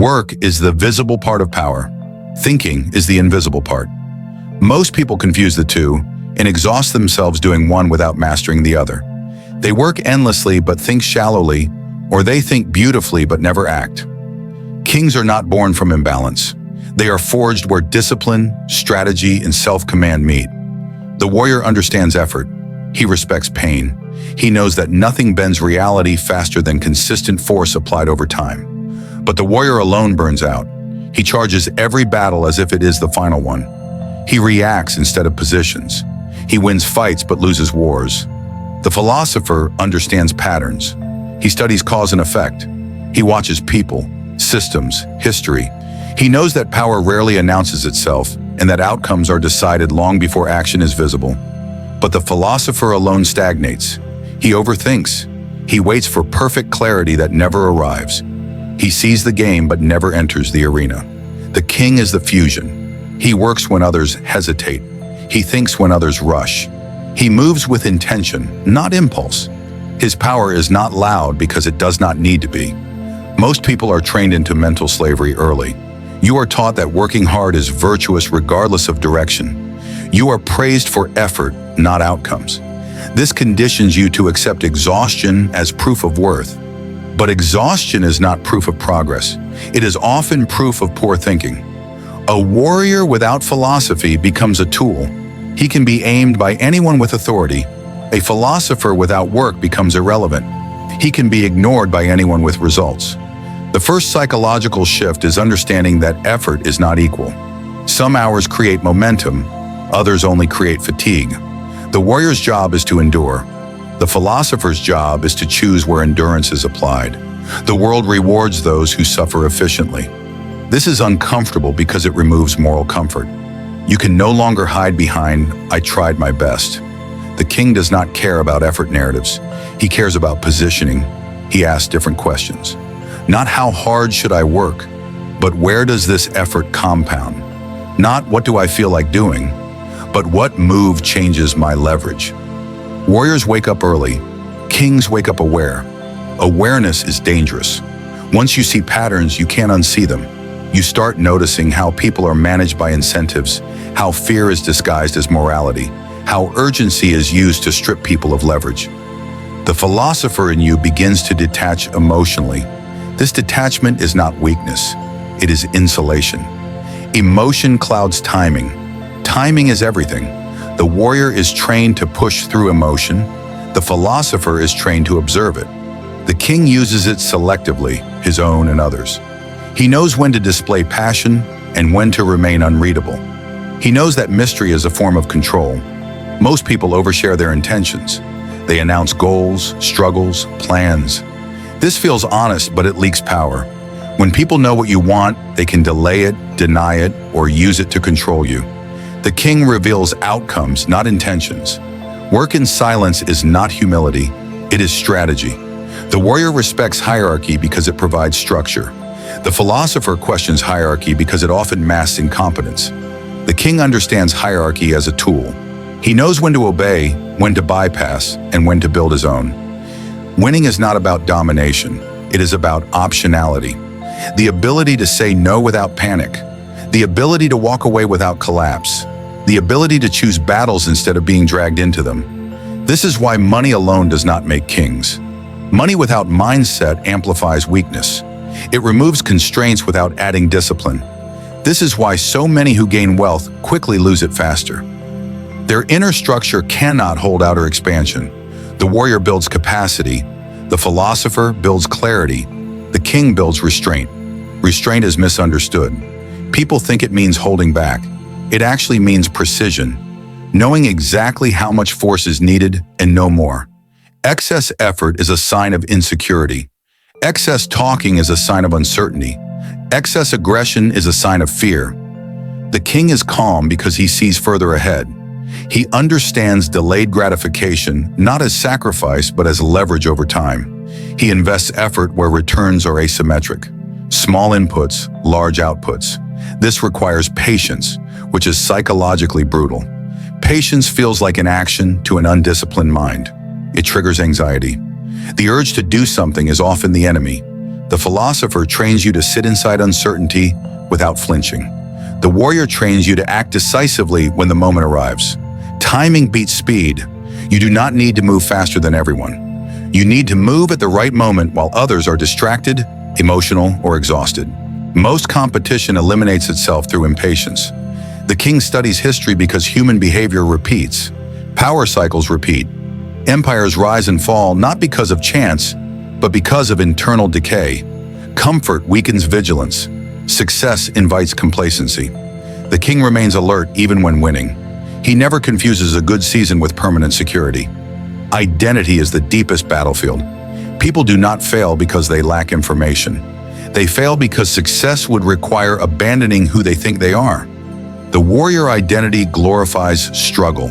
Work is the visible part of power. Thinking is the invisible part. Most people confuse the two and exhaust themselves doing one without mastering the other. They work endlessly but think shallowly, or they think beautifully but never act. Kings are not born from imbalance. They are forged where discipline, strategy, and self-command meet. The warrior understands effort. He respects pain. He knows that nothing bends reality faster than consistent force applied over time. But the warrior alone burns out. He charges every battle as if it is the final one. He reacts instead of positions. He wins fights but loses wars. The philosopher understands patterns. He studies cause and effect. He watches people, systems, history. He knows that power rarely announces itself and that outcomes are decided long before action is visible. But the philosopher alone stagnates. He overthinks. He waits for perfect clarity that never arrives. He sees the game but never enters the arena. The king is the fusion. He works when others hesitate. He thinks when others rush. He moves with intention, not impulse. His power is not loud because it does not need to be. Most people are trained into mental slavery early. You are taught that working hard is virtuous regardless of direction. You are praised for effort, not outcomes. This conditions you to accept exhaustion as proof of worth. But exhaustion is not proof of progress. It is often proof of poor thinking. A warrior without philosophy becomes a tool. He can be aimed by anyone with authority. A philosopher without work becomes irrelevant. He can be ignored by anyone with results. The first psychological shift is understanding that effort is not equal. Some hours create momentum, others only create fatigue. The warrior's job is to endure. The philosopher's job is to choose where endurance is applied. The world rewards those who suffer efficiently. This is uncomfortable because it removes moral comfort. You can no longer hide behind, "I tried my best." The king does not care about effort narratives. He cares about positioning. He asks different questions. Not how hard should I work, but where does this effort compound? Not what do I feel like doing, but what move changes my leverage. Warriors wake up early. Kings wake up aware. Awareness is dangerous. Once you see patterns, you can't unsee them. You start noticing how people are managed by incentives, how fear is disguised as morality, how urgency is used to strip people of leverage. The philosopher in you begins to detach emotionally. This detachment is not weakness. It is insulation. Emotion clouds timing. Timing is everything. The warrior is trained to push through emotion. The philosopher is trained to observe it. The king uses it selectively, his own and others. He knows when to display passion and when to remain unreadable. He knows that mystery is a form of control. Most people overshare their intentions. They announce goals, struggles, plans. This feels honest, but it leaks power. When people know what you want, they can delay it, deny it, or use it to control you. The king reveals outcomes, not intentions. Work in silence is not humility, it is strategy. The warrior respects hierarchy because it provides structure. The philosopher questions hierarchy because it often masks incompetence. The king understands hierarchy as a tool. He knows when to obey, when to bypass, and when to build his own. Winning is not about domination, it is about optionality. The ability to say no without panic. The ability to walk away without collapse. The ability to choose battles instead of being dragged into them. This is why money alone does not make kings. Money without mindset amplifies weakness. It removes constraints without adding discipline. This is why so many who gain wealth quickly lose it faster. Their inner structure cannot hold outer expansion. The warrior builds capacity. The philosopher builds clarity. The king builds restraint. Restraint is misunderstood. People think it means holding back. It actually means precision, knowing exactly how much force is needed and no more. Excess effort is a sign of insecurity. Excess talking is a sign of uncertainty. Excess aggression is a sign of fear. The king is calm because he sees further ahead. He understands delayed gratification not as sacrifice but as leverage over time. He invests effort where returns are asymmetric. Small inputs, large outputs. This requires patience, which is psychologically brutal. Patience feels like inaction to an undisciplined mind. It triggers anxiety. The urge to do something is often the enemy. The philosopher trains you to sit inside uncertainty without flinching. The warrior trains you to act decisively when the moment arrives. Timing beats speed. You do not need to move faster than everyone. You need to move at the right moment while others are distracted, emotional, or exhausted. Most competition eliminates itself through impatience. The king studies history because human behavior repeats. Power cycles repeat. Empires rise and fall not because of chance, but because of internal decay. Comfort weakens vigilance. Success invites complacency. The king remains alert even when winning. He never confuses a good season with permanent security. Identity is the deepest battlefield. People do not fail because they lack information. They fail because success would require abandoning who they think they are. The warrior identity glorifies struggle.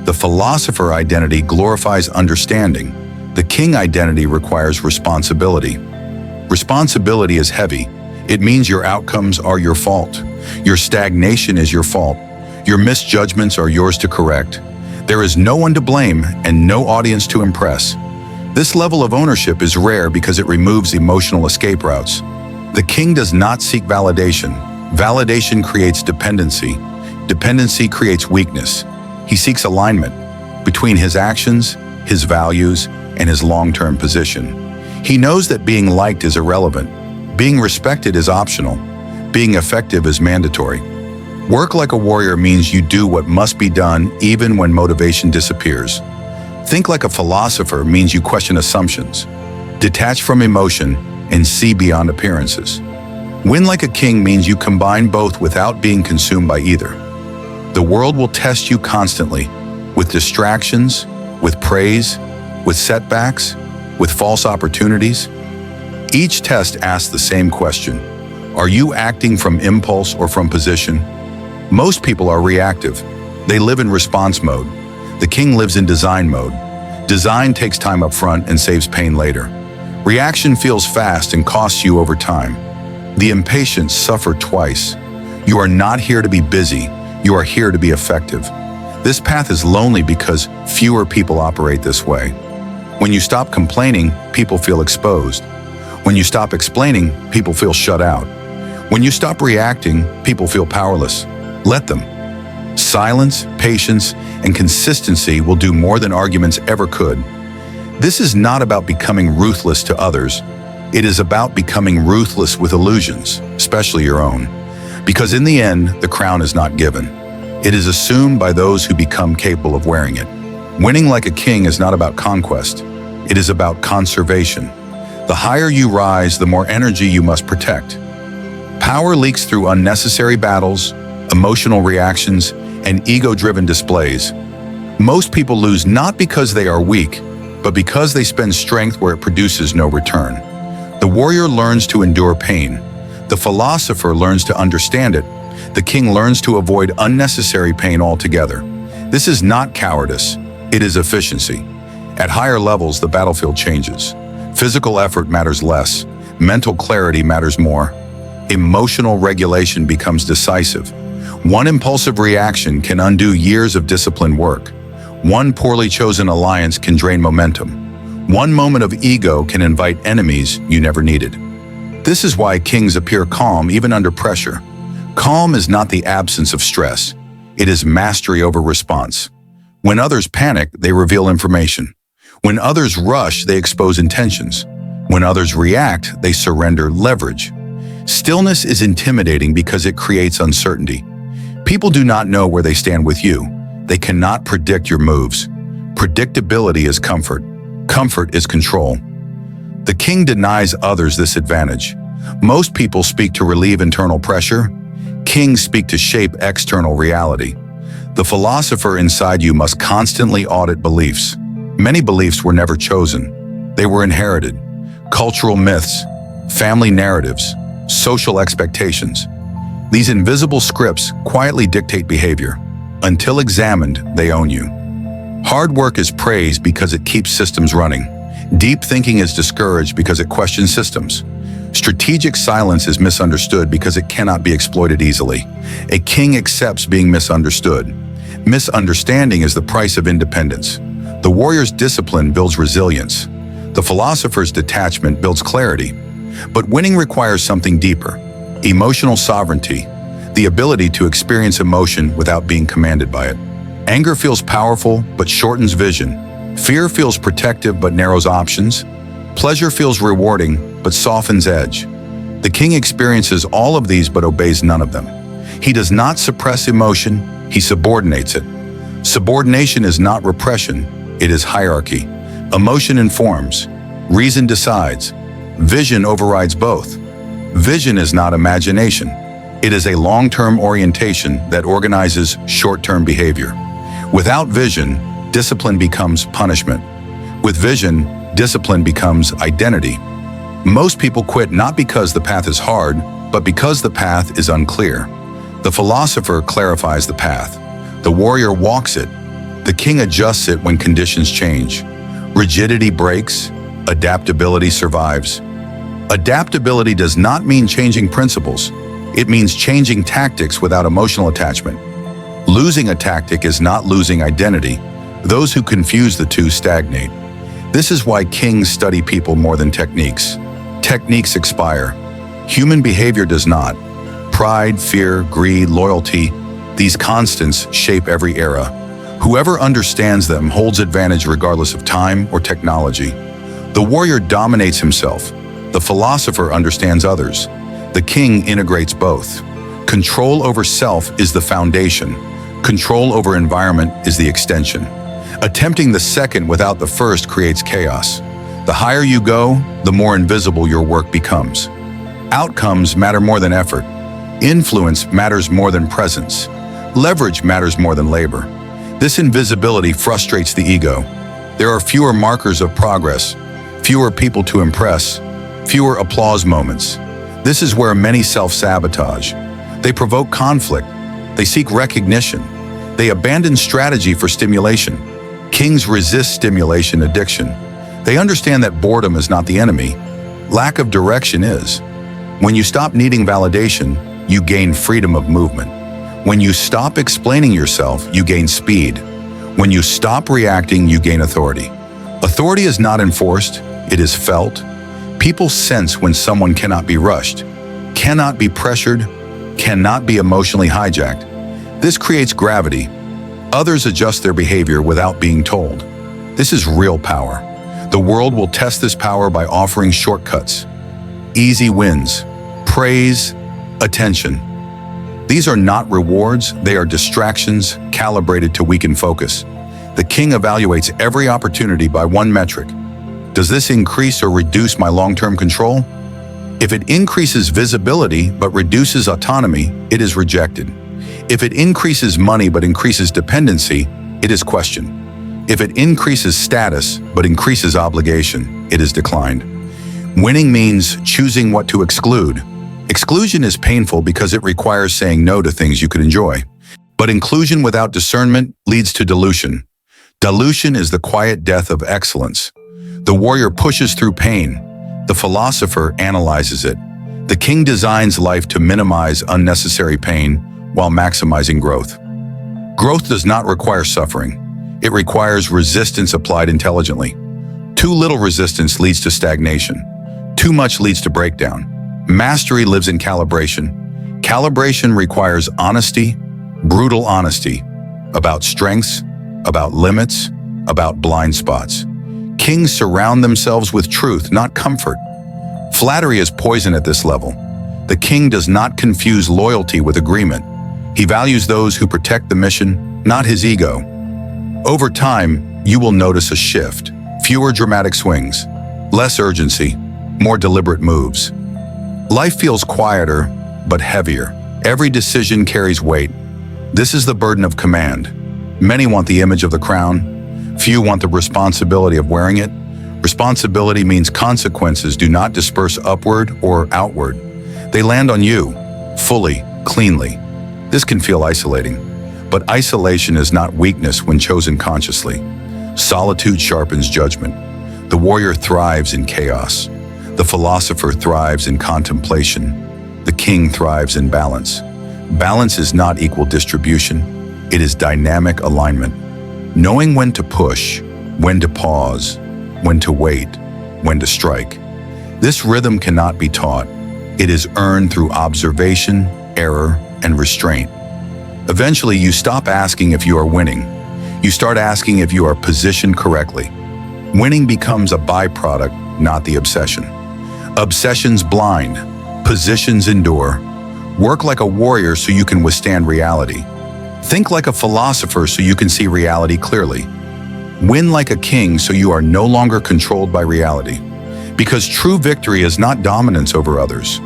The philosopher identity glorifies understanding. The king identity requires responsibility. Responsibility is heavy. It means your outcomes are your fault. Your stagnation is your fault. Your misjudgments are yours to correct. There is no one to blame and no audience to impress. This level of ownership is rare because it removes emotional escape routes. The king does not seek validation. Validation creates dependency. Dependency creates weakness. He seeks alignment between his actions, his values, and his long-term position. He knows that being liked is irrelevant. Being respected is optional. Being effective is mandatory. Work like a warrior means you do what must be done even when motivation disappears. Think like a philosopher means you question assumptions, detach from emotion, and see beyond appearances. Win like a king means you combine both without being consumed by either. The world will test you constantly, with distractions, with praise, with setbacks, with false opportunities. Each test asks the same question: are you acting from impulse or from position? Most people are reactive. They live in response mode. The king lives in design mode. Design takes time up front and saves pain later. Reaction feels fast and costs you over time. The impatient suffer twice. You are not here to be busy. You are here to be effective. This path is lonely because fewer people operate this way. When you stop complaining, people feel exposed. When you stop explaining, people feel shut out. When you stop reacting, people feel powerless. Let them. Silence, patience, and consistency will do more than arguments ever could. This is not about becoming ruthless to others. It is about becoming ruthless with illusions, especially your own. Because in the end, the crown is not given. It is assumed by those who become capable of wearing it. Winning like a king is not about conquest. It is about conservation. The higher you rise, the more energy you must protect. Power leaks through unnecessary battles, emotional reactions, and ego-driven displays. Most people lose not because they are weak, but because they spend strength where it produces no return. The warrior learns to endure pain. The philosopher learns to understand it. The king learns to avoid unnecessary pain altogether. This is not cowardice. It is efficiency. At higher levels, the battlefield changes. Physical effort matters less. Mental clarity matters more. Emotional regulation becomes decisive. One impulsive reaction can undo years of disciplined work. One poorly chosen alliance can drain momentum. One moment of ego can invite enemies you never needed. This is why kings appear calm even under pressure. Calm is not the absence of stress. It is mastery over response. When others panic, they reveal information. When others rush, they expose intentions. When others react, they surrender leverage. Stillness is intimidating because it creates uncertainty. People do not know where they stand with you. They cannot predict your moves. Predictability is comfort. Comfort is control. The king denies others this advantage. Most people speak to relieve internal pressure. Kings speak to shape external reality. The philosopher inside you must constantly audit beliefs. Many beliefs were never chosen. They were inherited. Cultural myths, family narratives, social expectations. These invisible scripts quietly dictate behavior. Until examined, they own you. Hard work is praised because it keeps systems running. Deep thinking is discouraged because it questions systems. Strategic silence is misunderstood because it cannot be exploited easily. A king accepts being misunderstood. Misunderstanding is the price of independence. The warrior's discipline builds resilience. The philosopher's detachment builds clarity. But winning requires something deeper: emotional sovereignty, the ability to experience emotion without being commanded by it. Anger feels powerful but shortens vision. Fear feels protective but narrows options. Pleasure feels rewarding but softens edge. The king experiences all of these but obeys none of them. He does not suppress emotion, he subordinates it. Subordination is not repression, it is hierarchy. Emotion informs, reason decides, vision overrides both. Vision is not imagination. It is a long-term orientation that organizes short-term behavior. Without vision, discipline becomes punishment. With vision, discipline becomes identity. Most people quit not because the path is hard, but because the path is unclear. The philosopher clarifies the path. The warrior walks it. The king adjusts it when conditions change. Rigidity breaks, adaptability survives. Adaptability does not mean changing principles. It means changing tactics without emotional attachment. Losing a tactic is not losing identity. Those who confuse the two stagnate. This is why kings study people more than techniques. Techniques expire. Human behavior does not. Pride, fear, greed, loyalty, these constants shape every era. Whoever understands them holds advantage regardless of time or technology. The warrior dominates himself. The philosopher understands others. The king integrates both. Control over self is the foundation. Control over environment is the extension. Attempting the second without the first creates chaos. The higher you go, the more invisible your work becomes. Outcomes matter more than effort. Influence matters more than presence. Leverage matters more than labor. This invisibility frustrates the ego. There are fewer markers of progress, fewer people to impress, fewer applause moments. This is where many self-sabotage. They provoke conflict. They seek recognition. They abandon strategy for stimulation. Kings resist stimulation addiction. They understand that boredom is not the enemy. Lack of direction is. When you stop needing validation, you gain freedom of movement. When you stop explaining yourself, you gain speed. When you stop reacting, you gain authority. Authority is not enforced, it is felt. People sense when someone cannot be rushed, cannot be pressured, cannot be emotionally hijacked. This creates gravity. Others adjust their behavior without being told. This is real power. The world will test this power by offering shortcuts. Easy wins, praise, attention. These are not rewards, they are distractions calibrated to weaken focus. The king evaluates every opportunity by one metric. Does this increase or reduce my long-term control? If it increases visibility but reduces autonomy, it is rejected. If it increases money but increases dependency, it is questioned. If it increases status but increases obligation, it is declined. Winning means choosing what to exclude. Exclusion is painful because it requires saying no to things you could enjoy. But inclusion without discernment leads to dilution. Dilution is the quiet death of excellence. The warrior pushes through pain. The philosopher analyzes it. The king designs life to minimize unnecessary pain while maximizing growth. Growth does not require suffering. It requires resistance applied intelligently. Too little resistance leads to stagnation. Too much leads to breakdown. Mastery lives in calibration. Calibration requires honesty, brutal honesty, about strengths, about limits, about blind spots. Kings surround themselves with truth, not comfort. Flattery is poison at this level. The king does not confuse loyalty with agreement. He values those who protect the mission, not his ego. Over time, you will notice a shift. Fewer dramatic swings, less urgency, more deliberate moves. Life feels quieter, but heavier. Every decision carries weight. This is the burden of command. Many want the image of the crown. Few want the responsibility of wearing it. Responsibility means consequences do not disperse upward or outward. They land on you, fully, cleanly. This can feel isolating. But isolation is not weakness when chosen consciously. Solitude sharpens judgment. The warrior thrives in chaos. The philosopher thrives in contemplation. The king thrives in balance. Balance is not equal distribution. It is dynamic alignment. Knowing when to push, when to pause, when to wait, when to strike. This rhythm cannot be taught. It is earned through observation, error, and restraint. Eventually, you stop asking if you are winning. You start asking if you are positioned correctly. Winning becomes a byproduct, not the obsession. Obsessions blind, positions endure. Work like a warrior so you can withstand reality. Think like a philosopher so you can see reality clearly. Win like a king so you are no longer controlled by reality. Because true victory is not dominance over others.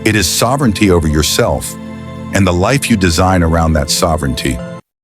It is sovereignty over yourself and the life you design around that sovereignty.